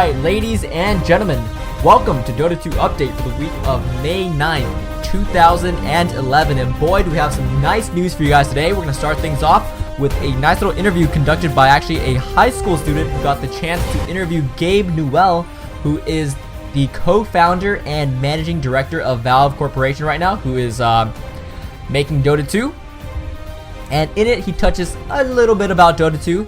Alright, ladies and gentlemen, welcome to Dota 2 Update for the week of May 9th, 2011. And boy, do we have some nice news for you guys today. We're going to start things off with a nice little interview conducted by actually a high school student who got the chance to interview Gabe Newell, who is the co-founder and managing director of Valve Corporation right now, who is making Dota 2. And in it, he touches a little bit about Dota 2.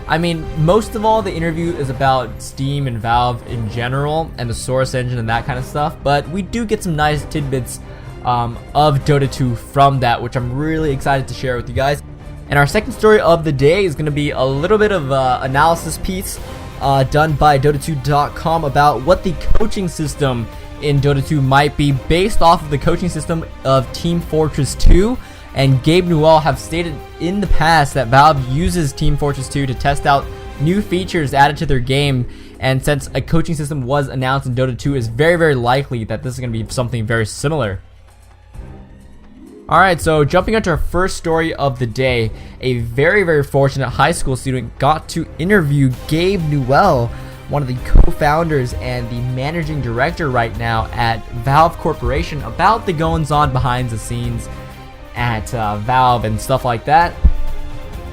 I mean, most of all, the interview is about Steam and Valve in general and the Source engine and that kind of stuff, but we do get some nice tidbits of Dota 2 from that, which I'm really excited to share with you guys. And our second story of the day is going to be a little bit of analysis piece done by Dota2.com about what the coaching system in Dota 2 might be based off of the coaching system of Team Fortress 2. And Gabe Newell have stated in the past that Valve uses Team Fortress 2 to test out new features added to their game, and since a coaching system was announced in Dota 2, it's very likely that this is going to be something very similar. Alright, so jumping into our first story of the day, a very fortunate high school student got to interview Gabe Newell, one of the co-founders and the managing director right now at Valve Corporation, about the goings-on behind the scenes at Valve and stuff like that.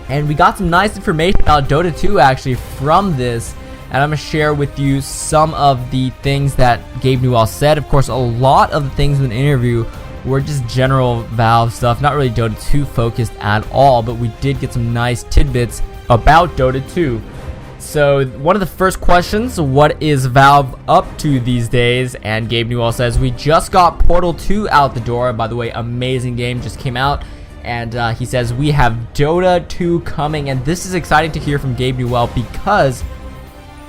And we got some nice information about Dota 2 actually from this, and I'm going to share with you some of the things that Gabe Newell said. Of course, a lot of the things in the interview were just general Valve stuff, not really Dota 2 focused at all, but we did get some nice tidbits about Dota 2. So one of the first questions, what is Valve up to these days? And Gabe Newell says, we just got Portal 2 out the door. By the way, amazing game, just came out. And he says, we have Dota 2 coming. And this is exciting to hear from Gabe Newell because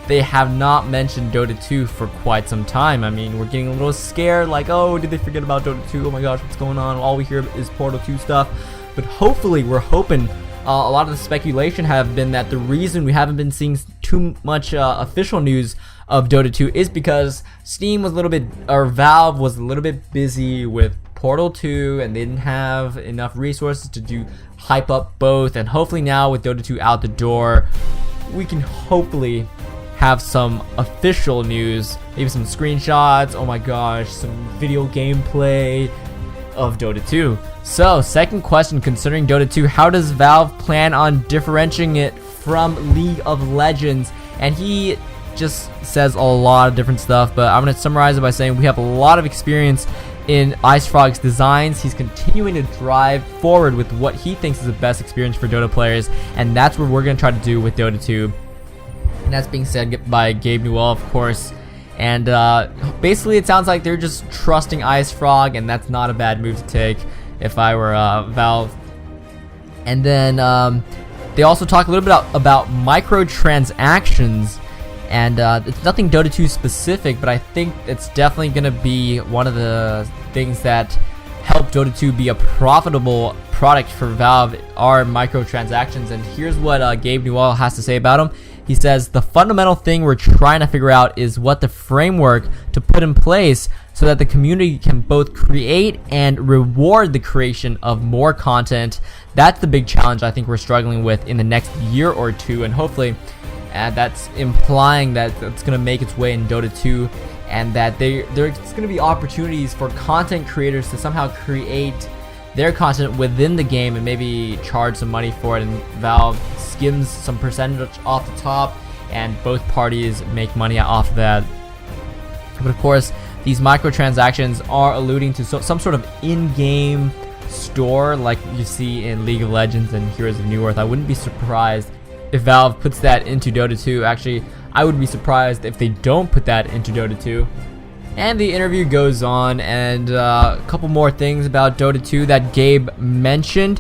they have not mentioned Dota 2 for quite some time. I mean, we're getting a little scared, like, oh, did they forget about Dota 2? Oh my gosh, what's going on? All we hear is Portal 2 stuff. But hopefully, we're hoping. A lot of the speculation have been that the reason we haven't been seeing too much official news of Dota 2 is because Steam was a little bit, or Valve was a little bit busy with Portal 2, and they didn't have enough resources to do hype up both. And hopefully now with Dota 2 out the door, we can hopefully have some official news, maybe some screenshots, oh my gosh, some video gameplay of Dota 2. So, second question concerning Dota 2, how does Valve plan on differentiating it from League of Legends? And he just says a lot of different stuff, but I'm going to summarize it by saying we have a lot of experience in IceFrog's designs. He's continuing to drive forward with what he thinks is the best experience for Dota players, and that's what we're going to try to do with Dota 2. And that's being said by Gabe Newell, of course. And basically it sounds like they're just trusting IceFrog, and that's not a bad move to take if I were Valve. And then they also talk a little bit about microtransactions, and it's nothing Dota 2 specific, but I think it's definitely going to be one of the things that help Dota 2 be a profitable product for Valve are microtransactions. And here's what Gabe Newell has to say about them. He says, the fundamental thing we're trying to figure out is what the framework to put in place so that the community can both create and reward the creation of more content. That's the big challenge I think we're struggling with in the next year or two, and hopefully that's implying that it's going to make its way in Dota 2, and that there's going to be opportunities for content creators to somehow create their content within the game and maybe charge some money for it, and Valve skims some percentage off the top, and both parties make money off of that. But of course, these microtransactions are alluding to some sort of in-game store like you see in League of Legends and Heroes of New Earth. I wouldn't be surprised if Valve puts that into Dota 2. Actually, I would be surprised if they don't put that into Dota 2. And the interview goes on, and a couple more things about Dota 2 that Gabe mentioned.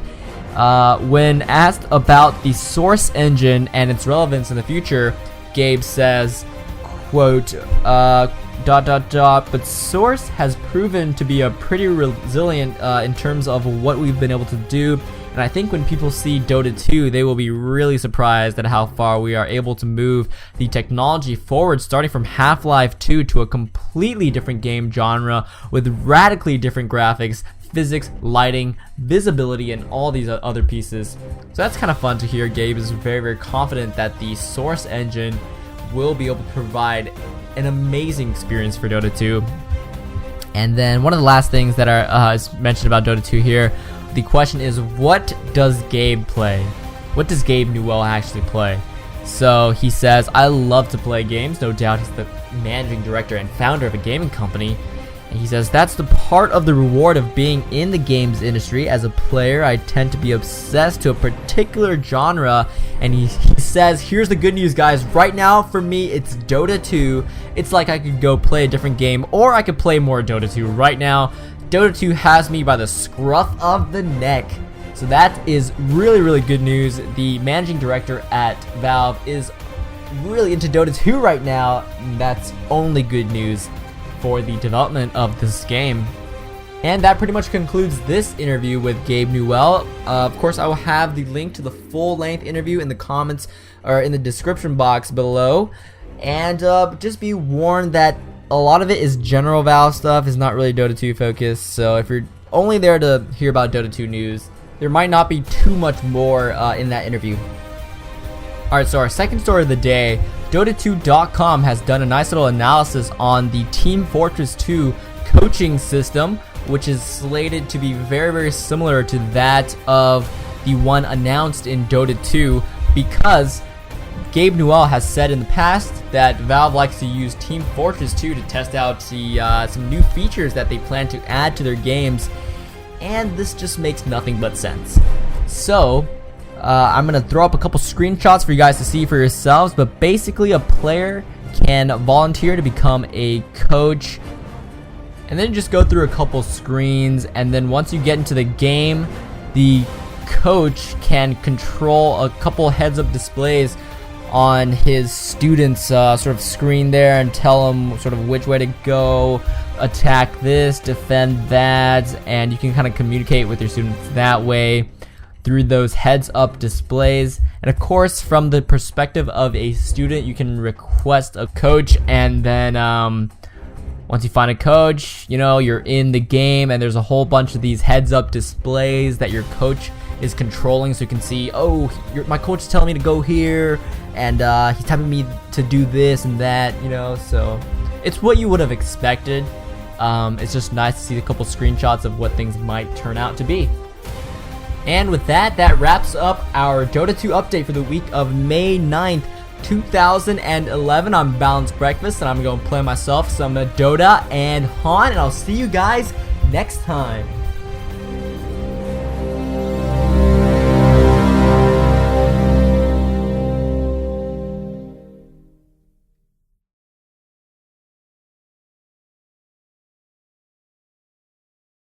When asked about the Source engine and its relevance in the future, Gabe says, quote, but Source has proven to be a pretty resilient in terms of what we've been able to do, and I think when people see Dota 2, they will be really surprised at how far we are able to move the technology forward, starting from Half-Life 2 to a completely different game genre with radically different graphics, physics, lighting, visibility, and all these other pieces. So that's kind of fun to hear. Gabe is very confident that the Source engine will be able to provide an amazing experience for Dota 2. And then one of the last things that is mentioned about Dota 2 here, the question is, what does Gabe play? What does Gabe Newell actually play? So he says, I love to play games. No doubt he's the managing director and founder of a gaming company. And he says, that's the part of the reward of being in the games industry. As a player, I tend to be obsessed to a particular genre. And he says, here's the good news, guys. Right now, for me, it's Dota 2. It's like I could go play a different game, or I could play more Dota 2. Right now, Dota 2 has me by the scruff of the neck. So that is really, really good news. The managing director at Valve is really into Dota 2 right now. That's only good news for the development of this game. And that pretty much concludes this interview with Gabe Newell. Of course, I will have the link to the full-length interview in the comments or in the description box below. And just be warned that a lot of it is general Valve stuff. It's not really Dota 2 focused. So if you're only there to hear about Dota 2 news, there might not be too much more in that interview. Alright, so our second story of the day, Dota2.com has done a nice little analysis on the Team Fortress 2 coaching system, which is slated to be very, very similar to that of the one announced in Dota 2, because Gabe Newell has said in the past that Valve likes to use Team Fortress 2 to test out some new features that they plan to add to their games. And this just makes nothing but sense. So I'm gonna throw up a couple screenshots for you guys to see for yourselves, but basically a player can volunteer to become a coach and then just go through a couple screens, and then once you get into the game, the coach can control a couple heads-up displays on his students' sort of screen there and tell them sort of which way to go, attack this, defend that, and you can kind of communicate with your students that way through those heads-up displays. And of course, from the perspective of a student, you can request a coach, and then once you find a coach, you know, you're in the game, and there's a whole bunch of these heads-up displays that your coach is controlling, so you can see, oh, my coach is telling me to go here, and he's telling me to do this and that, you know. So it's what you would have expected. It's just nice to see a couple screenshots of what things might turn out to be. And with that, that wraps up our Dota 2 update for the week of May 9th, 2011. I'm Balanced Breakfast, and I'm going to play myself some Dota and Han, and I'll see you guys next time.